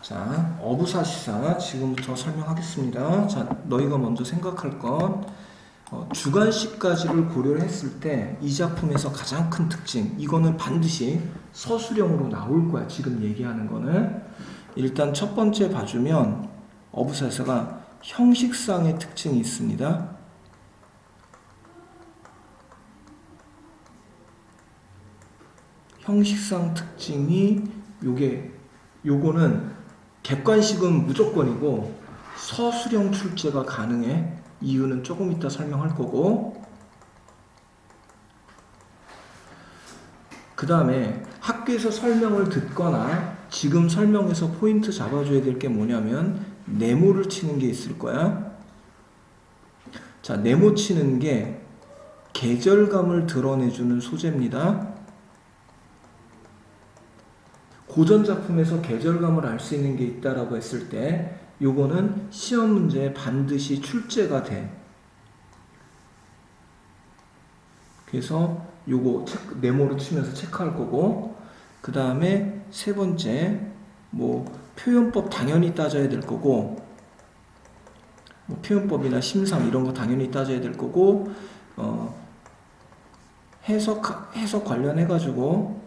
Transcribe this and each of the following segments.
자, 어부사시사 지금부터 설명하겠습니다. 자, 너희가 먼저 생각할 건 주관식까지를 고려를 했을 때 이 작품에서 가장 큰 특징, 이거는 반드시 서술형으로 나올 거야. 지금 얘기하는 거는. 일단 첫 번째 봐주면 어부사시사가 형식상의 특징이 있습니다. 형식상 특징이 요거는 객관식은 무조건이고 서술형 출제가 가능해. 이유는 조금 이따 설명할 거고, 그 다음에 학교에서 설명을 듣거나 지금 설명에서 포인트 잡아줘야 될 게 뭐냐면 네모를 치는 게 있을 거야. 자, 네모 치는 게 계절감을 드러내주는 소재입니다. 고전 작품에서 계절감을 알 수 있는 게 있다라고 했을 때 요거는 시험 문제에 반드시 출제가 돼. 그래서 요거 네모로 치면서 체크할 거고, 그 다음에 세 번째 표현법 당연히 따져야 될 거고, 표현법이나 심상 이런 거 당연히 따져야 될 거고, 해석 관련해 가지고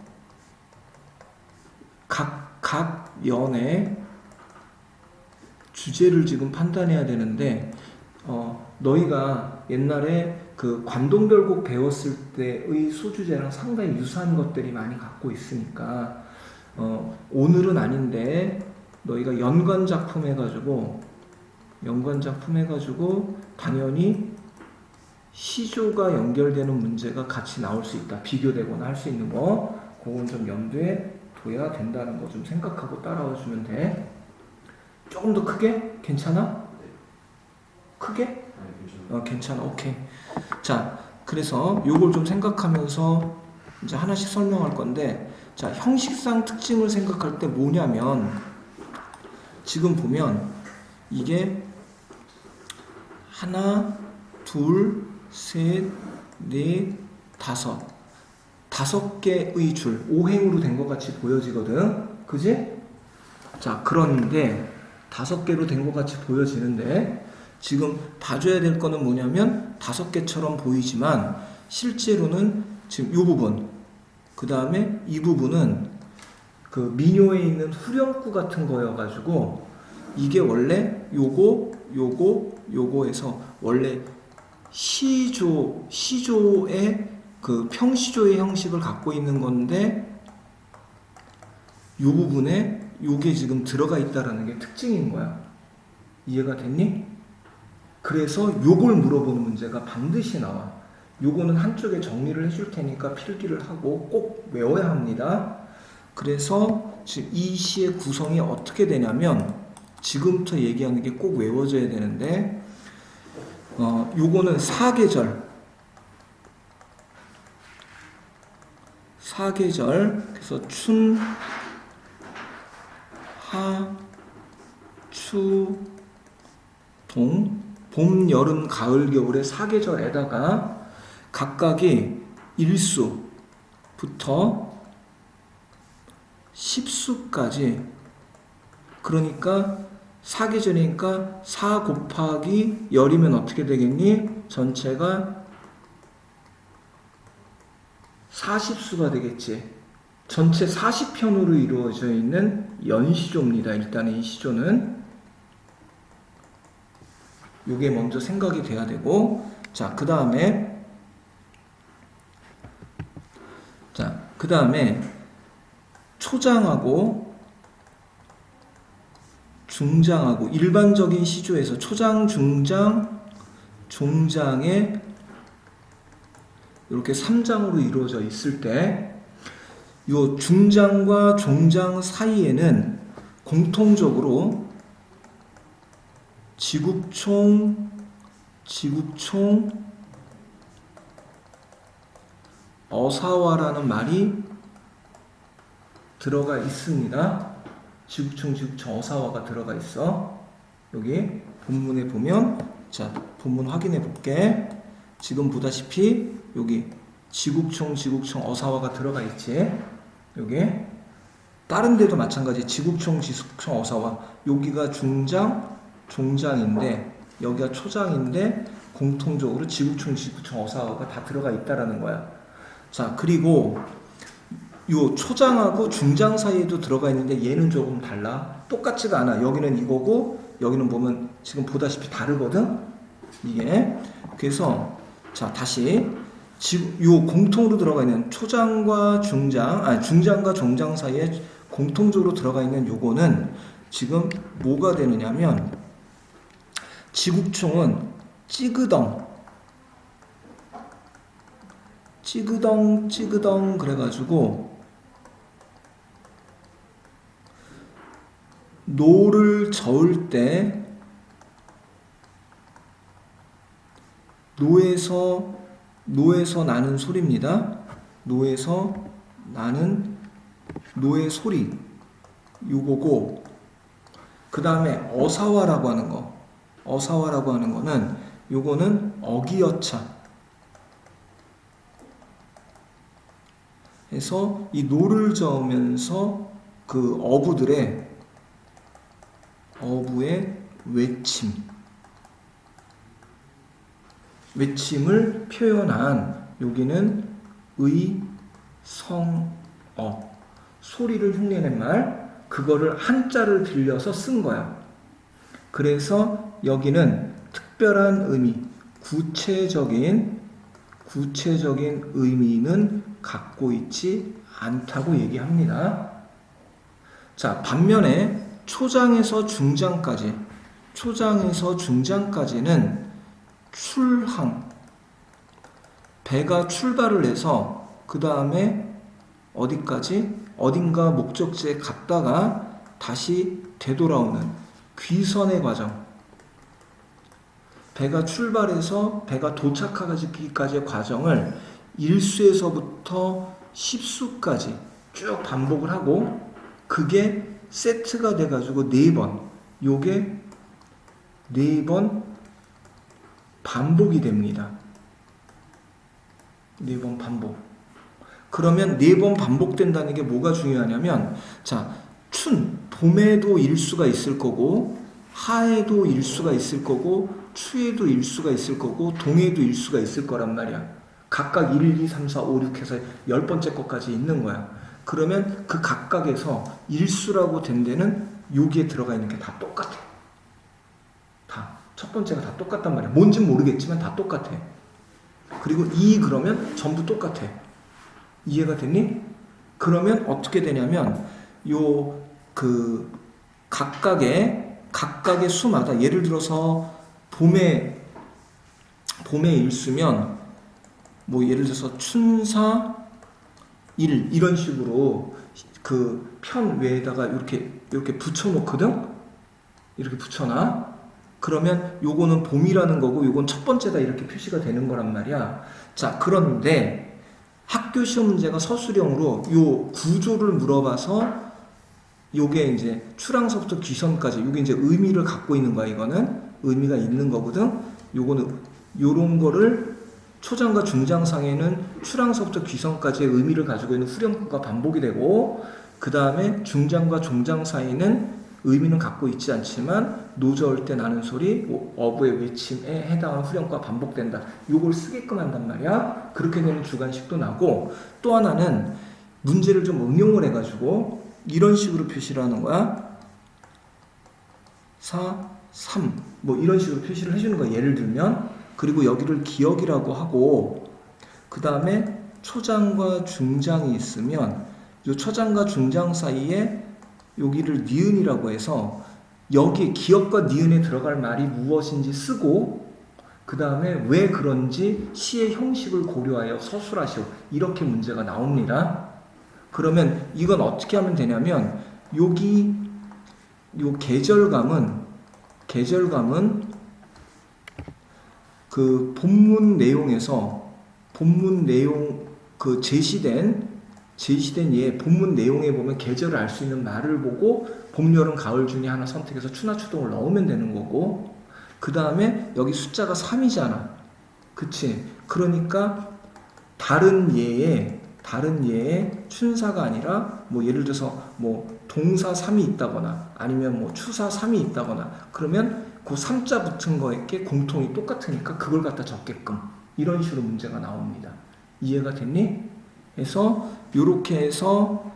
각 연의 주제를 지금 판단해야 되는데, 너희가 옛날에 그 관동별곡 배웠을 때의 소주제랑 상당히 유사한 것들이 많이 갖고 있으니까, 오늘은 아닌데 너희가 연관작품 해가지고 당연히 시조가 연결되는 문제가 같이 나올 수 있다. 비교되거나 할 수 있는 거, 그건 좀 염두에 둬야 된다는 거 좀 생각하고 따라와 주면 돼. 조금 더 크게? 괜찮아? 크게? 괜찮아. 오케이. 자, 그래서 요걸 좀 생각하면서 이제 하나씩 설명할 건데, 자, 형식상 특징을 생각할 때 뭐냐면, 지금 보면 이게 하나, 둘, 셋, 넷, 다섯 개의 줄, 5행으로 된 것 같이 보여지거든. 그지? 자, 그런데 5개로 된 것 같이 보여지는데, 지금 봐줘야 될 거는 뭐냐면 5개처럼 보이지만 실제로는 지금 이 부분, 그 다음에 이 부분은 그 민요에 있는 후렴구 같은 거여가지고, 이게 원래 요거에서 원래 시조의 그 평시조의 형식을 갖고 있는 건데, 이 부분에 요게 지금 들어가 있다라는 게 특징인 거야. 이해가 됐니? 그래서 요걸 물어보는 문제가 반드시 나와. 요거는 한쪽에 정리를 해줄 테니까 필기를 하고 꼭 외워야 합니다. 그래서 지금 이 시의 구성이 어떻게 되냐면, 지금부터 얘기하는 게 꼭 외워져야 되는데, 요거는 사계절. 그래서 춘, 하, 추, 동, 봄, 여름, 가을, 겨울의 사계절에다가 각각의 일수부터 십수까지, 그러니까 사계절이니까 4 곱하기 열이면 어떻게 되겠니? 전체가 40수가 되겠지. 전체 40편으로 이루어져 있는 연시조입니다. 일단은 이 시조는 요게 먼저 생각이 돼야 되고, 자, 그 다음에 초장하고 중장하고, 일반적인 시조에서 초장, 중장, 종장에 이렇게 3장으로 이루어져 있을 때, 요 중장과 종장 사이에는 공통적으로 지국총, 어사화라는 말이 들어가 있습니다. 지국총, 어사화가 들어가 있어. 여기 본문에 보면, 자, 본문 확인해 볼게. 지금 보다시피 여기 지국총, 어사화가 들어가 있지. 여기. 다른 데도 마찬가지. 지국총, 지숙총, 어사와. 여기가 중장, 종장인데 여기가 초장인데 공통적으로 지국총, 지국총, 어사와가 다 들어가 있다라는 거야. 자, 그리고 요 초장하고 중장 사이에도 들어가 있는데 얘는 조금 달라. 똑같지가 않아. 여기는 이거고 여기는 보면 지금 보다시피 다르거든. 이게 그래서 자 다시 요 공통으로 들어가 있는 초장과 중장, 아니 중장과 종장 사이에 공통적으로 들어가 있는 요거는 지금 뭐가 되느냐면 지국총은 찌그덩 그래가지고 노를 저을 때 노에서 나는 소리입니다. 노에서 나는 노의 소리 요거고, 그 다음에 어사와라고 하는 거는 요거는 어기여차 해서 이 노를 저으면서 그 어부의 외침을 표현한 여기는 의성어, 소리를 흉내낸 말, 그거를 한자를 빌려서 쓴 거야. 그래서 여기는 특별한 의미, 구체적인 의미는 갖고 있지 않다고 얘기합니다. 자, 반면에 초장에서 중장까지는 출항, 배가 출발을 해서 그 다음에 어딘가 목적지에 갔다가 다시 되돌아오는 귀선의 과정, 배가 출발해서 배가 도착하기까지의 과정을 1수에서부터 10수까지 쭉 반복을 하고, 그게 세트가 돼가지고 4번, 요게 4번 반복이 됩니다. 4번 반복. 그러면 4번 반복된다는 게 뭐가 중요하냐면, 자, 봄에도 일수가 있을 거고, 하에도 일수가 있을 거고, 추에도 일수가 있을 거고, 동에도 일수가 있을 거란 말이야. 각각 1, 2, 3, 4, 5, 6 해서 10번째 것까지 있는 거야. 그러면 그 각각에서 일수라고 된 데는 여기에 들어가 있는 게 다 똑같아. 첫 번째가 다 똑같단 말이야. 뭔진 모르겠지만 다 똑같아. 그리고 그러면 전부 똑같아. 이해가 됐니? 그러면 어떻게 되냐면 각각의 수마다, 예를 들어서 봄에 일수면 뭐 예를 들어서 춘사 일 이런 식으로 그 편 외에다가 이렇게 붙여놓거든. 이렇게 붙여놔. 그러면 요거는 봄이라는 거고 요건 첫 번째다 이렇게 표시가 되는 거란 말이야. 자, 그런데 학교 시험 문제가 서술형으로 요 구조를 물어봐서 요게 이제 출항서부터 귀선까지 요게 이제 의미를 갖고 있는 거야. 이거는 의미가 있는 거거든. 요거는 요런 거를 초장과 중장상에는 출항서부터 귀선까지의 의미를 가지고 있는 후렴구가 반복이 되고, 그 다음에 중장과 종장 사이는 의미는 갖고 있지 않지만 노저을 때 나는 소리, 어부의 외침에 해당하는 후렴구가 반복된다. 요걸 쓰게끔 한단 말이야. 그렇게 되는 주관식도 나고, 또 하나는 문제를 좀 응용을 해가지고 이런 식으로 표시를 하는 거야. 4, 3 뭐 이런 식으로 표시를 해주는 거야. 예를 들면, 그리고 여기를 기억이라고 하고, 그 다음에 초장과 중장이 있으면 요 초장과 중장 사이에 여기를 니은이라고 해서 여기 기억과 니은에 들어갈 말이 무엇인지 쓰고, 그 다음에 왜 그런지 시의 형식을 고려하여 서술하시오. 이렇게 문제가 나옵니다. 그러면 이건 어떻게 하면 되냐면, 여기 요 계절감은 그 본문 내용에서 그 제시된 예 본문 내용에 보면 계절을 알 수 있는 말을 보고 봄, 여름, 가을 중에 하나 선택해서 추나 추동을 넣으면 되는 거고, 그 다음에 여기 숫자가 3이잖아. 그치? 그러니까 다른 예에 다른 예의 춘사가 아니라 뭐 예를 들어서 뭐 동사 3이 있다거나 아니면 뭐 추사 3이 있다거나 그러면 그 3자 붙은 거에 공통이 똑같으니까 그걸 갖다 적게끔 이런 식으로 문제가 나옵니다. 이해가 됐니? 그래서 요렇게 해서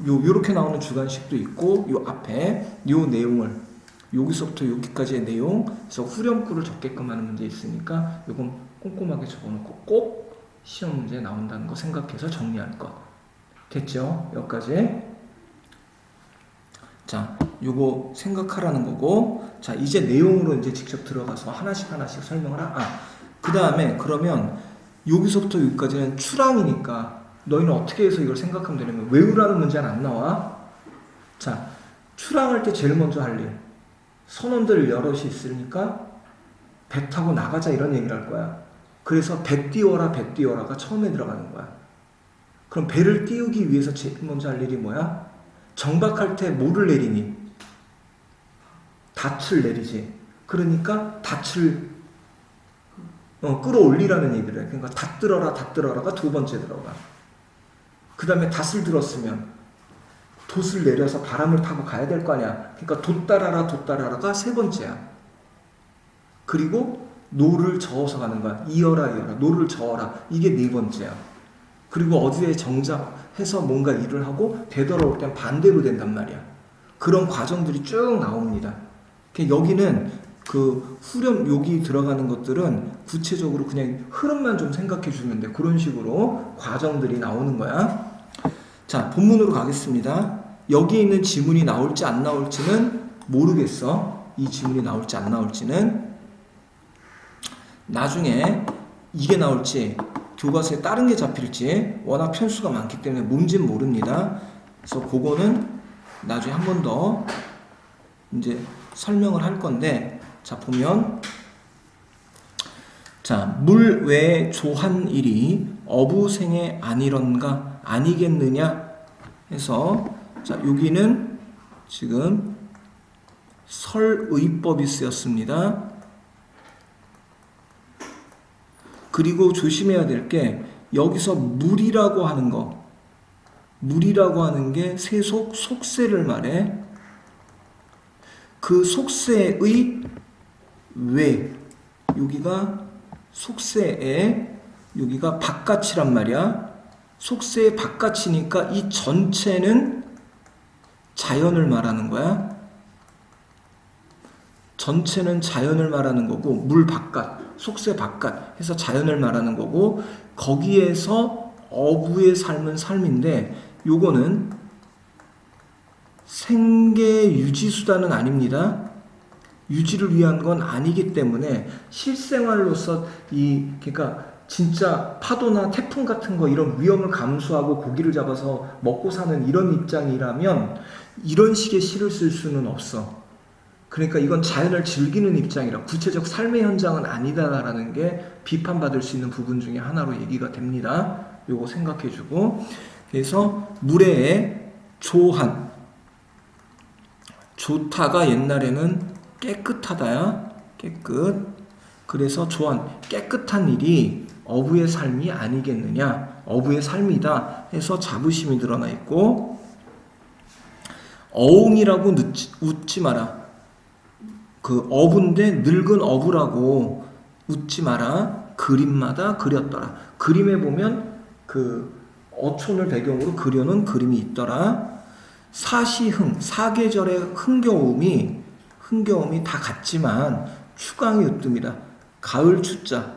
요렇게 나오는 주관식도 있고 요 앞에 요 내용을 여기서부터 여기까지의 내용 그래서 후렴구를 적게끔 하는 문제 있으니까 요건 꼼꼼하게 적어놓고 꼭 시험 문제에 나온다는 거 생각해서 정리할 것. 됐죠? 여기까지. 자, 요거 생각하라는 거고. 자, 이제 내용으로 이제 직접 들어가서 하나씩 설명을 그 다음에 그러면 여기서부터 여기까지는 추랑이니까 너희는 어떻게 해서 이걸 생각하면 되냐면 외우라는 문제는 안 나와. 자, 추랑할 때 제일 먼저 할 일. 선원들 여럿이 있으니까 배 타고 나가자 이런 얘기를 할 거야. 그래서 배 띄워라가 처음에 들어가는 거야. 그럼 배를 띄우기 위해서 제일 먼저 할 일이 뭐야? 정박할 때 뭐를 내리니? 닻을 내리지. 그러니까 닻을 끌어올리라는 얘기를 해. 그러니까 닷 들어라가 두 번째 들어가. 그 다음에 닷을 들었으면 돛을 내려서 바람을 타고 가야 될 거 아니야. 그러니까 돛 따라라가 세 번째야. 그리고 노를 저어서 가는 거야. 이어라 노를 저어라 이게 네 번째야. 그리고 어디에 정작해서 뭔가 일을 하고 되돌아올 땐 반대로 된단 말이야. 그런 과정들이 쭉 나옵니다. 여기는 그 후렴 여기 들어가는 것들은 구체적으로 그냥 흐름만 좀 생각해 주면 돼. 그런 식으로 과정들이 나오는 거야. 자, 본문으로 가겠습니다. 여기 있는 지문이 나올지 안 나올지는 모르겠어. 이 지문이 나올지 안 나올지는 나중에 이게 나올지 교과서에 다른 게 잡힐지 워낙 편수가 많기 때문에 뭔진 모릅니다. 그래서 그거는 나중에 한 번 더 이제 설명을 할 건데, 자 보면 자 물 외에 조한 일이 어부생에 아니런가 아니겠느냐 해서 자 여기는 지금 설의법이 쓰였습니다. 그리고 조심해야 될 게 여기서 물이라고 하는 거, 물이라고 하는 게 세속, 속세를 말해. 그 속세의 외, 여기가 속세의 여기가 바깥이란 말이야. 속세의 바깥이니까 이 전체는 자연을 말하는 거야. 전체는 자연을 말하는 거고, 물 바깥, 속세 바깥 해서 자연을 말하는 거고, 거기에서 어부의 삶은 삶인데 요거는 생계 유지 수단은 아닙니다. 유지를 위한 건 아니기 때문에 실생활로서 그러니까 진짜 파도나 태풍 같은 거 이런 위험을 감수하고 고기를 잡아서 먹고 사는 이런 입장이라면 이런 식의 시를 쓸 수는 없어. 그러니까 이건 자연을 즐기는 입장이라 구체적 삶의 현장은 아니다라는 게 비판받을 수 있는 부분 중에 하나로 얘기가 됩니다. 요거 생각해주고, 그래서 물의 조한, 좋다가 옛날에는 깨끗하다야, 깨끗. 그래서 조한, 깨끗한 일이 어부의 삶이 아니겠느냐, 어부의 삶이다 해서 자부심이 드러나 있고, 어웅이라고 웃지 마라. 그 어부인데 늙은 어부라고 웃지 마라. 그림마다 그렸더라. 그림에 보면 그 어촌을 배경으로 그려놓은 그림이 있더라. 사시흥, 사계절의 흥겨움이 다 같지만 추강이 으뜸이다. 가을 추자,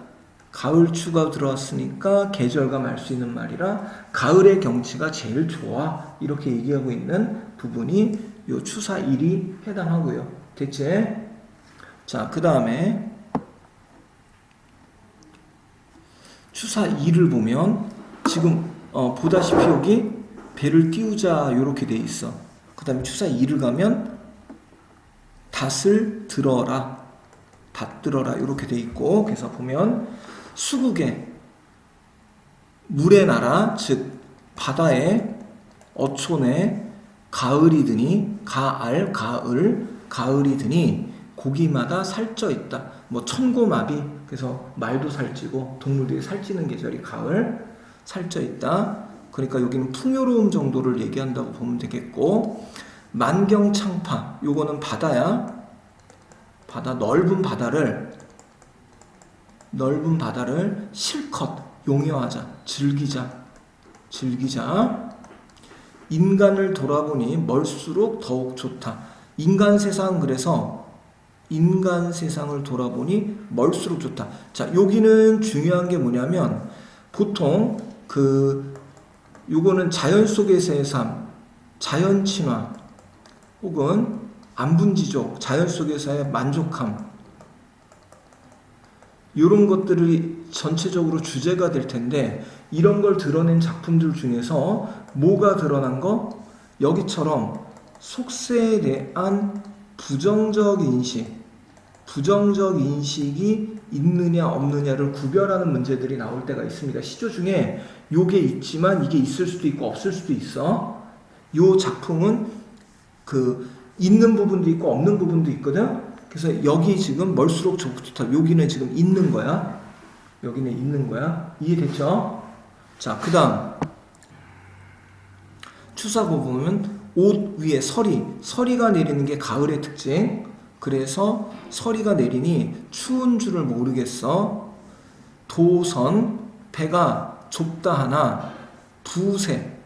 가을 추가 들어왔으니까 계절감 알 수 있는 말이라 가을의 경치가 제일 좋아. 이렇게 얘기하고 있는 부분이 요 추사 1이 해당하고요. 대체 자, 그 다음에 추사 2를 보면 지금 보다시피 여기 배를 띄우자 이렇게 돼 있어. 그 다음에 추사 2를 가면 닷을 들어라, 닷 들어라 이렇게 돼 있고, 그래서 보면 수국에 물의 나라 즉 바다에 어촌에 가을이 드니 가을이 드니 고기마다 살쪄 있다. 뭐 천고마비, 그래서 말도 살찌고 동물들이 살찌는 계절이 가을, 살쪄 있다. 그러니까 여기는 풍요로움 정도를 얘기한다고 보면 되겠고, 만경창파, 요거는 바다야. 바다, 넓은 바다를 실컷 용여하자, 즐기자. 인간을 돌아보니 멀수록 더욱 좋다. 인간 세상을 돌아보니 멀수록 좋다. 자, 여기는 중요한 게 뭐냐면, 보통 요거는 자연 속에서의 삶, 자연 친화, 혹은 안분지족, 자연 속에서의 만족함, 이런 것들이 전체적으로 주제가 될 텐데, 이런 걸 드러낸 작품들 중에서 뭐가 드러난 거? 여기처럼 속세에 대한 부정적 인식이 있느냐 없느냐를 구별하는 문제들이 나올 때가 있습니다. 시조 중에 요게 있지만 이게 있을 수도 있고 없을 수도 있어. 요 작품은 있는 부분도 있고 없는 부분도 있거든. 그래서 여기 지금 멀수록 좋다. 여기는 지금 있는 거야. 이해됐죠? 자, 그 다음 추사고 보면 옷 위에 서리가 내리는 게 가을의 특징. 그래서 서리가 내리니 추운 줄을 모르겠어. 도선, 배가 좁다 하나, 부세,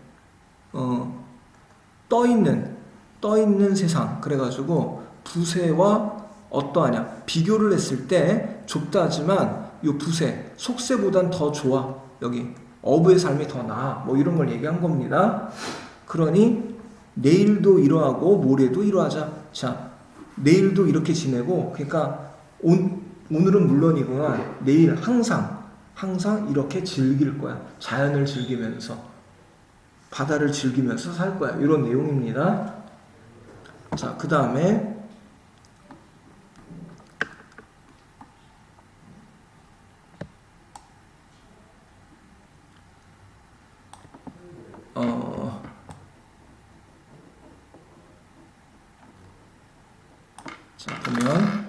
떠있는 세상. 그래가지고 부세와 어떠하냐, 비교를 했을 때 좁다 하지만 요 부세, 속세보단 더 좋아. 여기 어부의 삶이 더 나아. 뭐 이런 걸 얘기한 겁니다. 그러니 내일도 이러하고 모레도 이러하자. 자, 내일도 이렇게 지내고, 그러니까 오늘은 물론이구나, 내일 항상 이렇게 즐길 거야. 자연을 즐기면서, 바다를 즐기면서 살 거야. 이런 내용입니다. 자, 그 다음에 자, 보면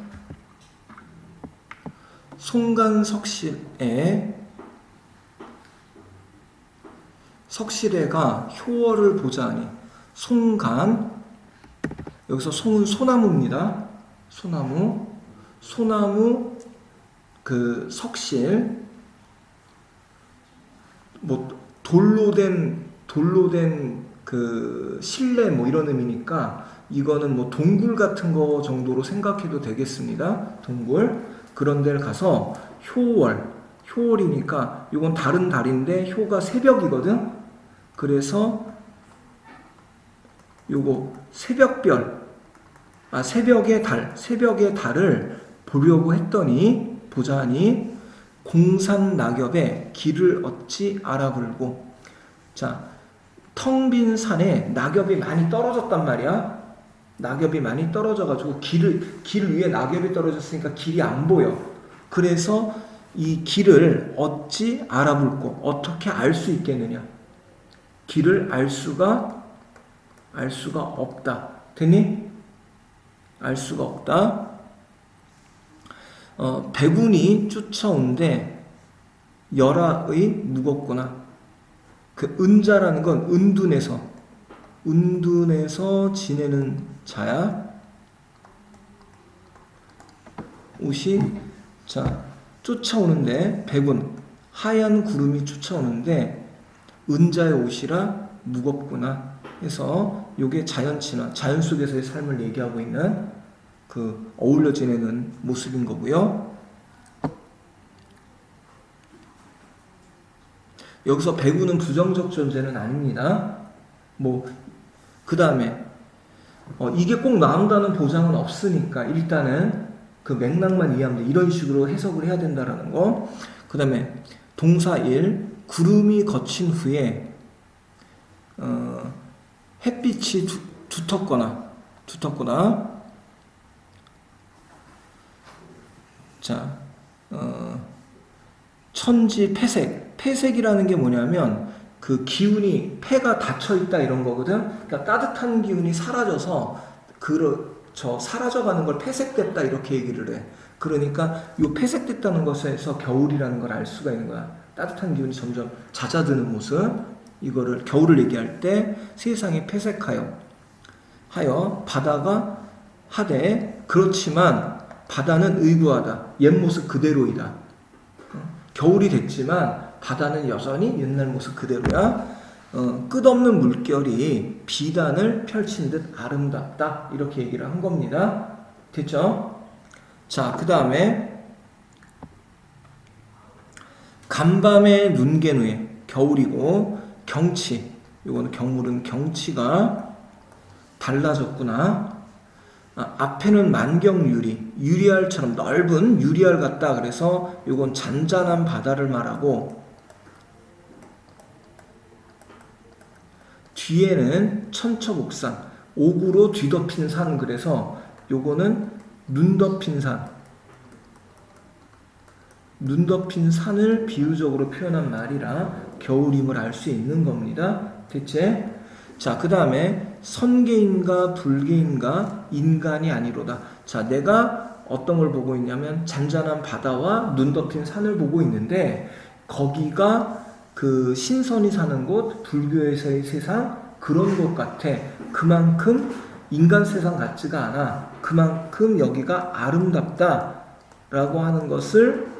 석실에가 효어를 보자니, 송간, 여기서 송은 소나무입니다. 소나무 석실, 뭐 돌로 된 실내 뭐 이런 의미니까 이거는 뭐 동굴 같은 거 정도로 생각해도 되겠습니다. 동굴. 그런 데를 가서 효월이니까 이건 다른 달인데 효가 새벽이거든. 그래서 요거 새벽의 달을 보려고 보자니 공산 낙엽에 길을 어찌 알아불고. 자, 텅 빈 산에 낙엽이 많이 떨어졌단 말이야. 낙엽이 많이 떨어져가지고 길 위에 낙엽이 떨어졌으니까 길이 안 보여. 그래서 이 길을 어찌 알아볼고, 어떻게 알 수 있겠느냐. 길을 알 수가 없다. 됐니? 알 수가 없다. 백운이 쫓아온데 열아의 무겁구나. 그 은자라는 건 은둔해서 지내는 자야. 옷이, 자, 쫓아오는데, 백운, 하얀 구름이 쫓아오는데 은자의 옷이라 무겁구나 해서 요게 자연친화, 자연 속에서의 삶을 얘기하고 있는 어울려 지내는 모습인 거고요. 여기서 백운은 부정적 존재는 아닙니다. 그 다음에 이게 꼭 나온다는 보장은 없으니까 일단은 그 맥락만 이해하면 돼. 이런 식으로 해석을 해야 된다라는 거. 그 다음에 동사 1, 구름이 거친 후에 햇빛이 두텁거나 자, 천지 폐색이라는 게 뭐냐면 그 기운이, 폐가 닫혀있다 이런 거거든. 그러니까 따뜻한 기운이 사라져서 사라져가는 걸 폐색됐다 이렇게 얘기를 해. 그러니까 이 폐색됐다는 것에서 겨울이라는 걸 알 수가 있는 거야. 따뜻한 기운이 점점 잦아드는 모습. 이거를 겨울을 얘기할 때 세상이 폐색하여 바다가 하되 그렇지만 바다는 의구하다. 옛 모습 그대로이다. 겨울이 됐지만 바다는 여전히 옛날 모습 그대로야. 끝없는 물결이 비단을 펼친 듯 아름답다. 이렇게 얘기를 한 겁니다. 됐죠? 자, 그 다음에 간밤의 눈개누에 겨울이고 경치. 요거는 겨울은 경치가 달라졌구나. 앞에는 만경유리, 유리알처럼 넓은 유리알 같다. 그래서 요건 잔잔한 바다를 말하고 뒤에는 천처복산, 옥으로 뒤덮인 산. 그래서 요거는 눈 덮인 산. 눈 덮인 산을 비유적으로 표현한 말이라 겨울임을 알 수 있는 겁니다. 대체? 자, 그 다음에 선계인가 불계인가 인간이 아니로다. 자, 내가 어떤 걸 보고 있냐면 잔잔한 바다와 눈 덮인 산을 보고 있는데 거기가 그 신선이 사는 곳, 불교에서의 세상 그런 곳 같아. 그만큼 인간 세상 같지가 않아. 그만큼 여기가 아름답다라고 하는 것을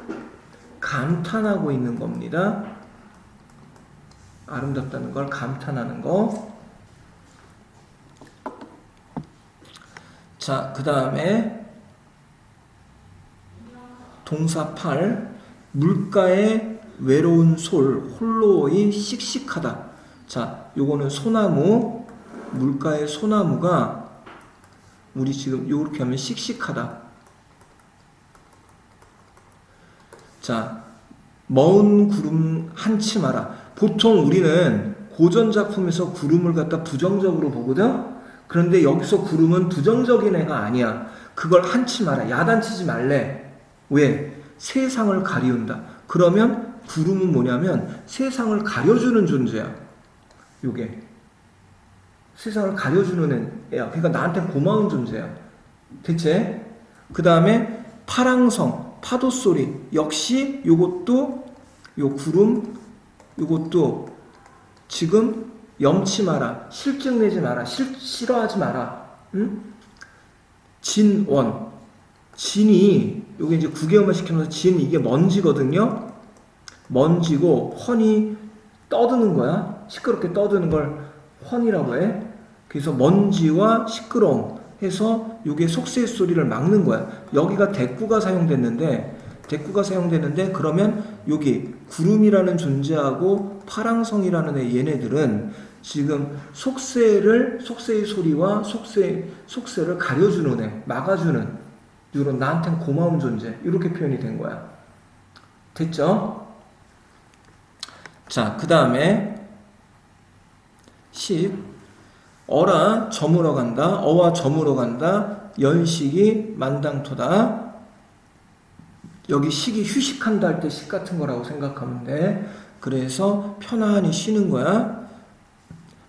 감탄하고 있는 겁니다. 아름답다는 걸 감탄하는 거. 자, 그 다음에 동사 8. 물가에 외로운 솔 홀로이 씩씩하다. 자, 요거는 소나무. 물가의 소나무가 우리 지금 요렇게 하면 씩씩하다. 자, 먼 구름 한치 마라. 보통 우리는 고전 작품에서 구름을 갖다 부정적으로 보거든. 그런데 여기서 구름은 부정적인 애가 아니야. 그걸 한치 마라. 야단치지 말래. 왜? 세상을 가리운다. 그러면 구름은 뭐냐면 세상을 가려주는 존재야. 요게 세상을 가려주는 애야. 그러니까 나한테 고마운 존재야. 대체? 그 다음에 파랑성, 파도소리. 역시 요것도 요 구름 요것도 지금 염치 마라. 실증 내지 마라. 싫어하지 마라. 응? 진원. 진이 요게 이제 구개음을 시키면서 진 이게 먼지거든요. 먼지고 훤히 떠드는 거야. 시끄럽게 떠드는 걸 훤이라고 해. 그래서 먼지와 시끄러움 해서 요게 속세 소리를 막는 거야. 여기가 대꾸가 사용됐는데 그러면 여기 구름이라는 존재하고 파랑성이라는 얘네들은 지금 속세의 소리와 속세를 가려주는 애, 막아주는 이런 나한테는 고마운 존재 이렇게 표현이 된 거야. 됐죠? 자, 그 다음에 10. 어라 저물어 간다. 어와 저물어 간다. 연식이 만당토다. 여기 식이 휴식한다 할 때 식 같은 거라고 생각하면 돼. 그래서 편안히 쉬는 거야.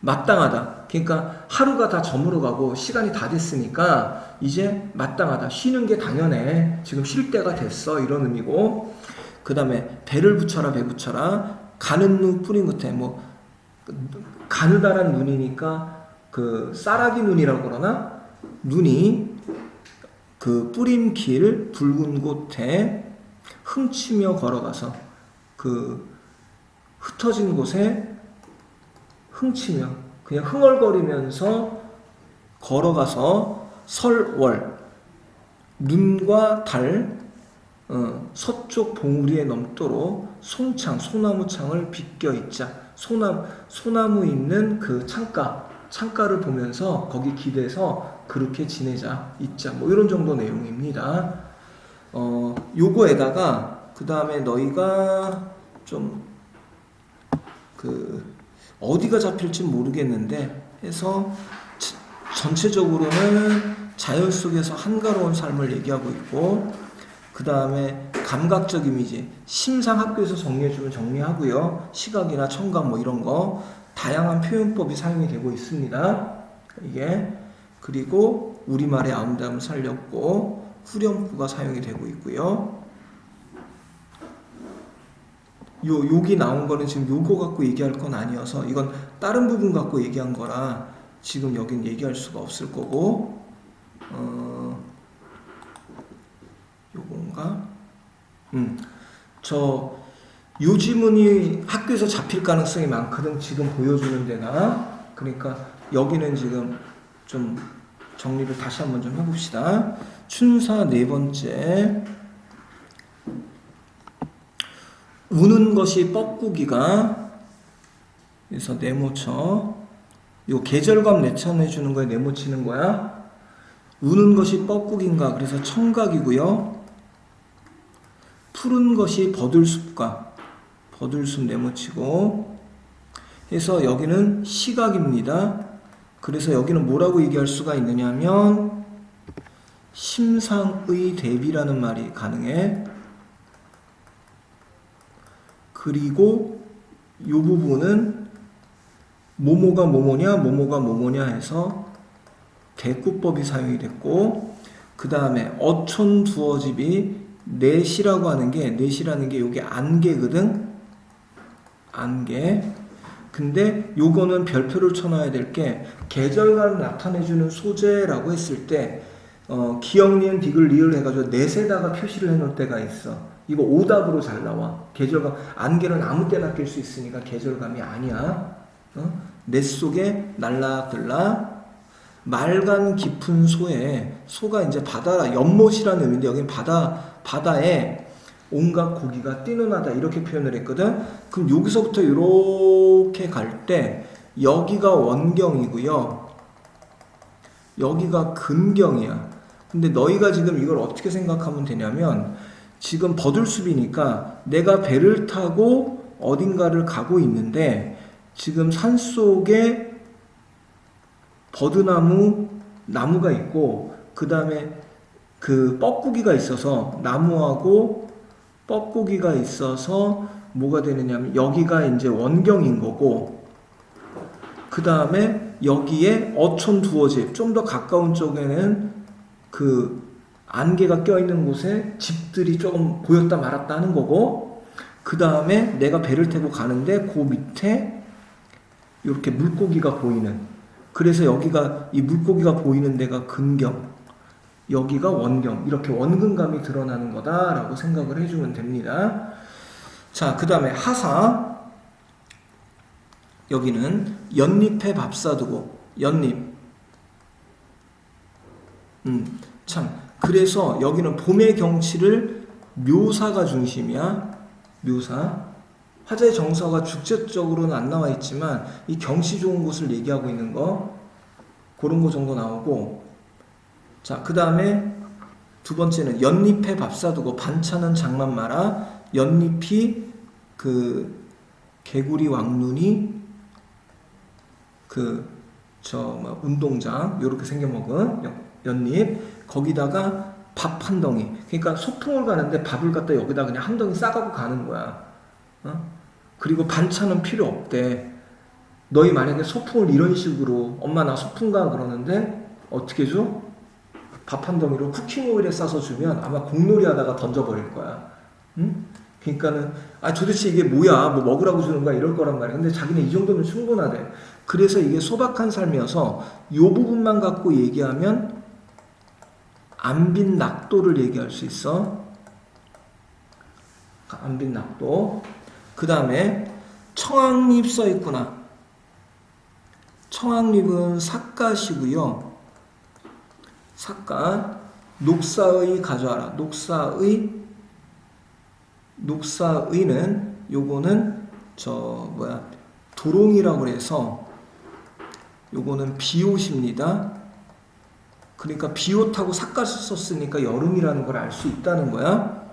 마땅하다. 그러니까 하루가 다 저물어 가고 시간이 다 됐으니까 이제 마땅하다. 쉬는 게 당연해. 지금 쉴 때가 됐어. 이런 의미고. 그 다음에 배를 붙여라, 배 붙여라. 가는 눈 뿌린 끝에 뭐 가느다란 눈이니까 그 쌀아기 눈이라고 그러나 눈이 그 뿌린 길 붉은 곳에 흠치며 걸어가서 그 흩어진 곳에 흠치며 그냥 흥얼거리면서 걸어가서 설월 눈과 달 서쪽 봉우리에 넘도록 송창 소나무창을 비껴 있자. 소나무 있는 그 창가를 보면서 거기 기대서 그렇게 지내자, 있자. 뭐 이런 정도 내용입니다. 요거에다가 그 다음에 너희가 좀 어디가 잡힐지 모르겠는데 해서 전체적으로는 자연 속에서 한가로운 삶을 얘기하고 있고 그 다음에 감각적 이미지 심상 학교에서 정리해주면 정리하고요. 시각이나 청각 뭐 이런 거 다양한 표현법이 사용이 되고 있습니다. 이게 그리고 우리말의 아름다움을 살렸고 후렴구가 사용이 되고 있고요. 여기 나온 거는 지금 요거 갖고 얘기할 건 아니어서 이건 다른 부분 갖고 얘기한 거라 지금 여긴 얘기할 수가 없을 거고, 요건가? 요 지문이 학교에서 잡힐 가능성이 많거든, 지금 보여주는 데가. 그러니까 여기는 지금 좀 정리를 다시 한번 좀 해봅시다. 춘사 네 번째. 우는 것이 뻐꾸기가. 그래서 네모쳐. 요 계절감 내천해주는 거에 네모치는 거야. 우는 것이 뻐꾸기인가. 그래서 청각이고요. 푸른 것이 버들숲가. 버들숲 네모치고. 해서 여기는 시각입니다. 그래서 여기는 뭐라고 얘기할 수가 있느냐면 심상의 대비라는 말이 가능해. 그리고 이 부분은 뭐뭐가 뭐뭐냐 뭐뭐가 뭐뭐냐 해서 대꾸법이 사용이 됐고, 그 다음에 어촌 두어집이 넷이라고 하는 게, 넷이라는 게 요게 안개거든. 안개. 근데 요거는 별표를 쳐놔야 될 게 계절감을 나타내주는 소재라고 했을 때 기역, 니은, 디귿, 리을 해가지고 넷에다가 표시를 해놓을 때가 있어. 이거 오답으로 잘 나와. 계절감. 안개는 아무 때나 낄 수 있으니까 계절감이 아니야. 넷 속에 날락들락. 말간 깊은 소에, 소가 이제 바다라, 연못이라는 의미인데 여기는 바다에 온갖 고기가 뛰어나다 이렇게 표현을 했거든. 그럼 여기서부터 이렇게 갈 때 여기가 원경이고요, 여기가 근경이야. 근데 너희가 지금 이걸 어떻게 생각하면 되냐면, 지금 버들숲이니까 내가 배를 타고 어딘가를 가고 있는데 지금 산속에 나무가 있고, 그 다음에 그 뻐꾸기가 있어서, 나무하고 뻐꾸기가 있어서 뭐가 되느냐면 여기가 이제 원경인 거고, 그 다음에 여기에 어촌 두어집, 좀 더 가까운 쪽에는 그 안개가 껴있는 곳에 집들이 조금 보였다 말았다 하는 거고, 그 다음에 내가 배를 타고 가는데 그 밑에 이렇게 물고기가 보이는, 그래서 여기가 이 물고기가 보이는 데가 근경, 여기가 원경, 이렇게 원근감이 드러나는 거다라고 생각을 해주면 됩니다. 자, 그 다음에 하사. 여기는 연잎에 밥 싸두고, 연잎. 참, 그래서 여기는 봄의 경치를 묘사가 중심이야. 묘사. 화자의 정서가 직접적으로는 안 나와 있지만 이 경치 좋은 곳을 얘기하고 있는 거, 그런 거 정도 나오고. 자, 그 다음에 두 번째는 연잎에 밥 싸두고 반찬은 장만 마라. 연잎이 그 개구리 왕눈이 운동장 요렇게 생겨먹은 연잎, 거기다가 밥 한 덩이. 그러니까 소풍을 가는데 밥을 갖다 여기다 그냥 한 덩이 싸가고 가는 거야. 그리고 반찬은 필요 없대. 너희 만약에 소풍을 이런 식으로, 엄마 나 소풍 가 그러는데 어떻게 줘? 밥 한 덩이로 쿠킹 오일에 싸서 주면 아마 공놀이 하다가 던져버릴 거야. 그러니까는 도대체 이게 뭐야, 뭐 먹으라고 주는 거야 이럴 거란 말이야. 근데 자기는 이 정도면 충분하대. 그래서 이게 소박한 삶이어서 이 부분만 갖고 얘기하면 안빈 낙도를 얘기할 수 있어. 안빈 낙도. 그 다음에 청학립 써 있구나. 청학립은 삿갓이고요. 삿갓. 녹사의 가져와라. 녹사의는 요거는 도롱이라고 해서 요거는 비옷입니다. 그러니까 비옷하고 삿갓을 썼으니까 여름이라는 걸 알 수 있다는 거야.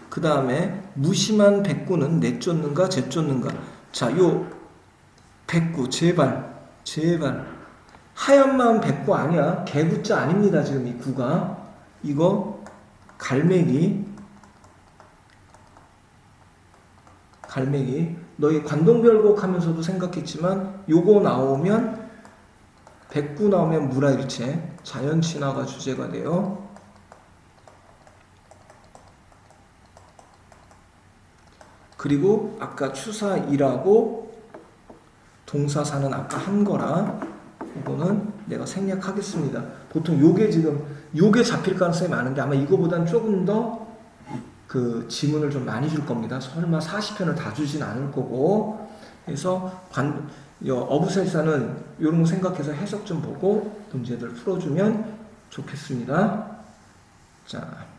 그 다음에 무심한 백구는 내쫓는가 제쫓는가. 자, 요 백구, 제발 하얀 마음 백구 아니야. 개구자 아닙니다. 지금 이 구가. 이거 갈매기. 너희 관동별곡 하면서도 생각했지만 요거 나오면, 백구 나오면 무라일체, 자연친화가 주제가 돼요. 그리고 아까 추사 일하고 동사사는 아까 한 거라 이거는 내가 생략하겠습니다. 보통 요게 지금 요게 잡힐 가능성이 많은데 아마 이거보단 조금 더 그 지문을 좀 많이 줄 겁니다. 설마 40편을 다 주진 않을 거고. 그래서 어부살사는 이런 거 생각해서 해석 좀 보고 문제들 풀어주면 좋겠습니다. 자.